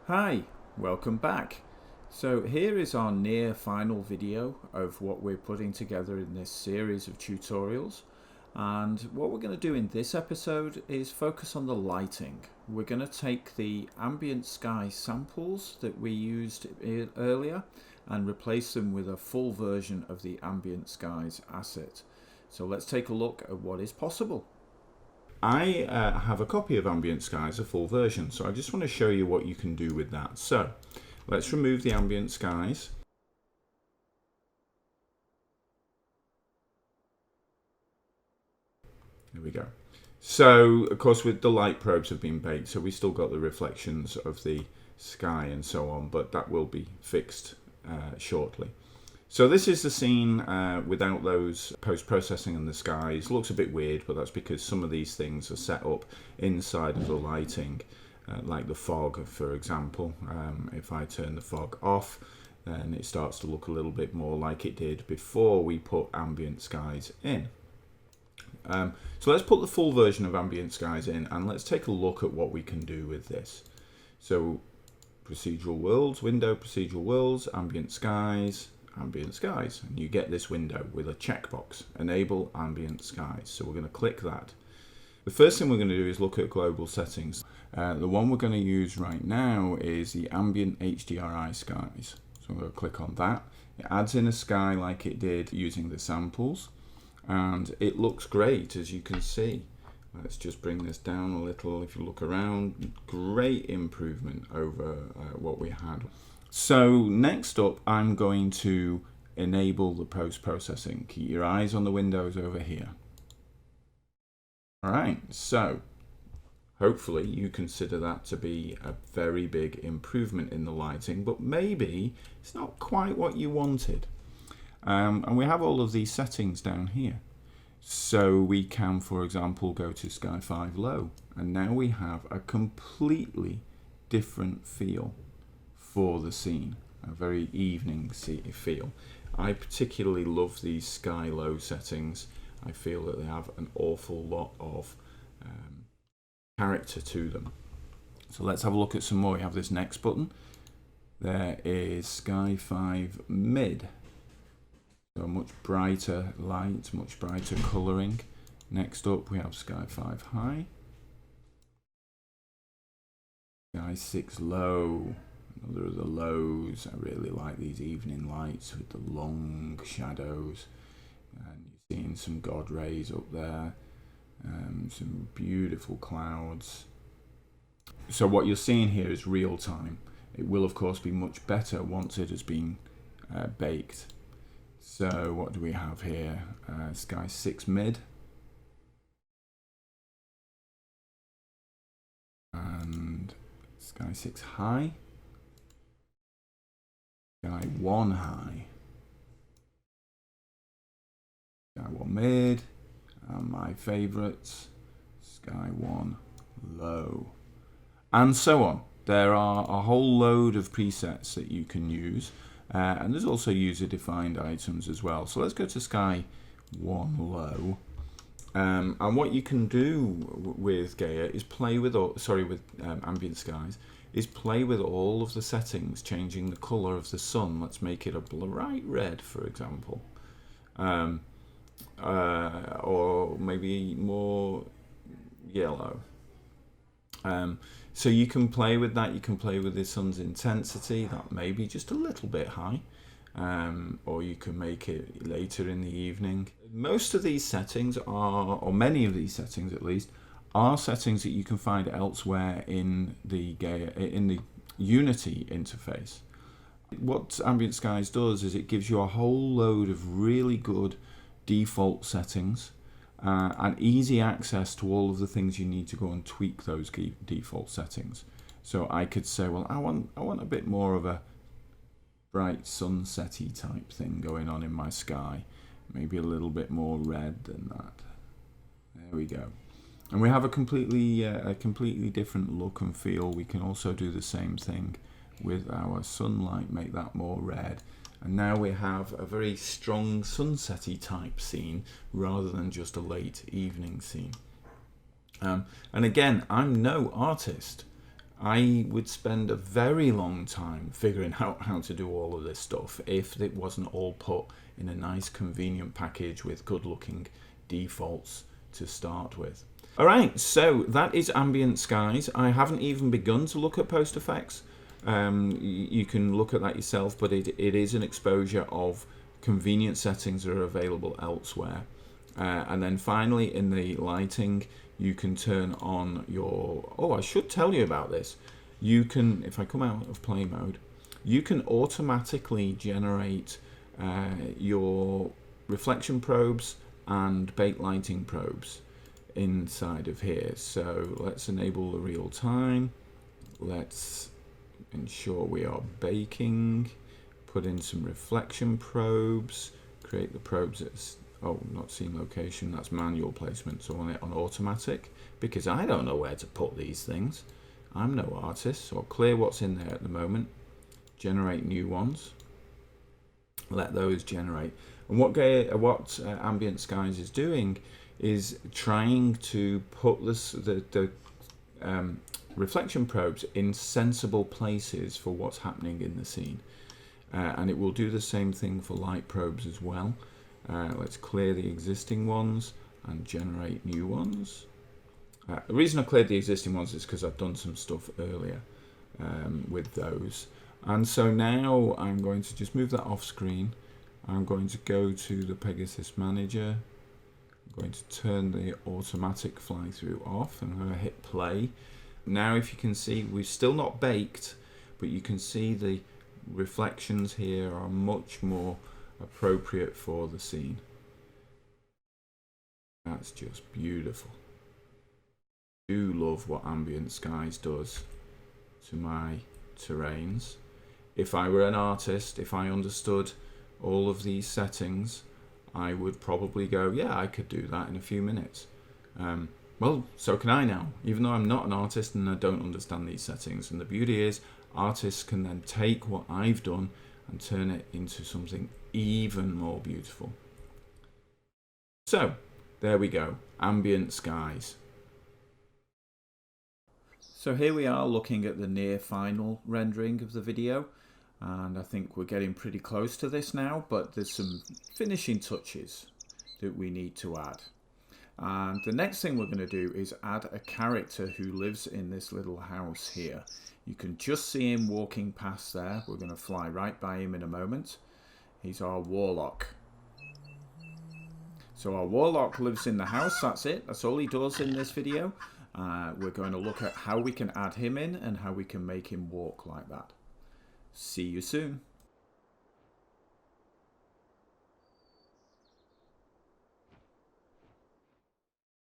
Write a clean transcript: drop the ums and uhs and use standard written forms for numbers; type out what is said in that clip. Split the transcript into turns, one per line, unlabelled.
Hi, welcome back. So here is our near final video of what we're putting together in this series of tutorials. And what we're going to do in this episode is focus on the lighting. We're going to take the ambient sky samples that we used earlier and replace them with a full version of the ambient skies asset. So let's take a look at what is possible. I have a copy of Ambient Skies, a full version, so I just want to show you what you can do with that. So let's remove the Ambient Skies. There we go. So, of course, with the light probes have been baked, so we still got the reflections of the sky and so on, but that will be fixed shortly. So this is the scene without those post-processing in the skies. Looks a bit weird, but that's because some of these things are set up inside of the lighting, like the fog, for example. If I turn the fog off, then it starts to look a little bit more like it did before we put ambient skies in. So let's put the full version of ambient skies in, and let's take a look at what we can do with this. So Procedural Worlds, window, Procedural Worlds, ambient skies, and you get this window with a checkbox, enable ambient skies. So we're going to click that. The first thing we're going to do is look at global settings. The one we're going to use right now is the ambient HDRI skies. So I'm going to click on that. It adds in a sky like it did using the samples, and it looks great, as you can see. Let's just bring this down a little. If you look around, great improvement over what we had. So next up, I'm going to enable the post-processing. Keep your eyes on the windows over here. All right, so hopefully you consider that to be a very big improvement in the lighting, but maybe it's not quite what you wanted. And we have all of these settings down here. So we can, for example, go to Sky 5 Low, and now we have a completely different feel for the scene, a very evening feel. I particularly love these Sky Low settings. I feel that they have an awful lot of character to them. So let's have a look at some more. We have this next button. There is Sky 5 Mid. So much brighter light, much brighter colouring. Next up we have Sky 5 High. Sky 6 Low. Another of the lows. I really like these evening lights with the long shadows. And you're seeing some God rays up there. Some beautiful clouds. So what you're seeing here is real time. It will of course be much better once it has been baked. So what do we have here? Sky 6 Mid. And Sky 6 High. Sky 1 High. Sky 1 Mid. And my favourites, Sky 1 Low. And so on. There are a whole load of presets that you can use. And there's also user-defined items as well. So let's go to Sky 1 Low. And what you can do with Gaia is play with, Ambient Skies, is play with all of the settings, changing the colour of the sun. Let's make it a bright red, for example. Or maybe more yellow. So you can play with that. You can play with the sun's intensity. That may be just a little bit high, or you can make it later in the evening. Most of these settings are, or many of these settings at least, are settings that you can find elsewhere in the Unity interface. What Ambient Skies does is it gives you a whole load of really good default settings. And easy access to all of the things you need to go and tweak those default settings. So I could say, well, I want a bit more of a bright sunsetty type thing going on in my sky. Maybe a little bit more red than that. There we go. And we have a completely different look and feel. We can also do the same thing with our sunlight, make that more red. And now we have a very strong sunsetty type scene rather than just a late evening scene. And again, I'm no artist. I would spend a very long time figuring out how to do all of this stuff if it wasn't all put in a nice convenient package with good looking defaults to start with. Alright, so that is Ambient Skies. I haven't even begun to look at post effects. You can look at that yourself, but it is an exposure of convenient settings that are available elsewhere. And then finally in the lighting, you can turn on your, I should tell you about this. You can, if I come out of play mode, you can automatically generate your reflection probes and bake lighting probes inside of here. So let's enable the real time. Let's ensure we are baking, put in some reflection probes, create the probes at not scene location, that's manual placement, so on it on automatic, because I don't know where to put these things. I'm no artist, so I'll clear what's in there at the moment, generate new ones, let those generate. And what Ambient Skies is doing is trying to put the reflection probes in sensible places for what's happening in the scene. And it will do the same thing for light probes as well. Let's clear the existing ones and generate new ones. The reason I cleared the existing ones is because I've done some stuff earlier with those. And so now I'm going to just move that off screen. I'm going to go to the Pegasus Manager. I'm going to turn the automatic fly through off and I'm going to hit play. Now if you can see, we've still not baked, but you can see the reflections here are much more appropriate for the scene. That's just beautiful. I do love what Ambient Skies does to my terrains. If I were an artist, if I understood all of these settings, I would probably go, yeah, I could do that in a few minutes. Well, so can I now, even though I'm not an artist and I don't understand these settings. And the beauty is, artists can then take what I've done and turn it into something even more beautiful. So, there we go, Ambient Skies. So here we are looking at the near final rendering of the video, and I think we're getting pretty close to this now, but there's some finishing touches that we need to add. And the next thing we're going to do is add a character who lives in this little house here. You can just see him walking past there. We're going to fly right by him in a moment. He's our warlock. So our warlock lives in the house, that's it. That's all he does in this video. We're going to look at how we can add him in and how we can make him walk like that. See you soon.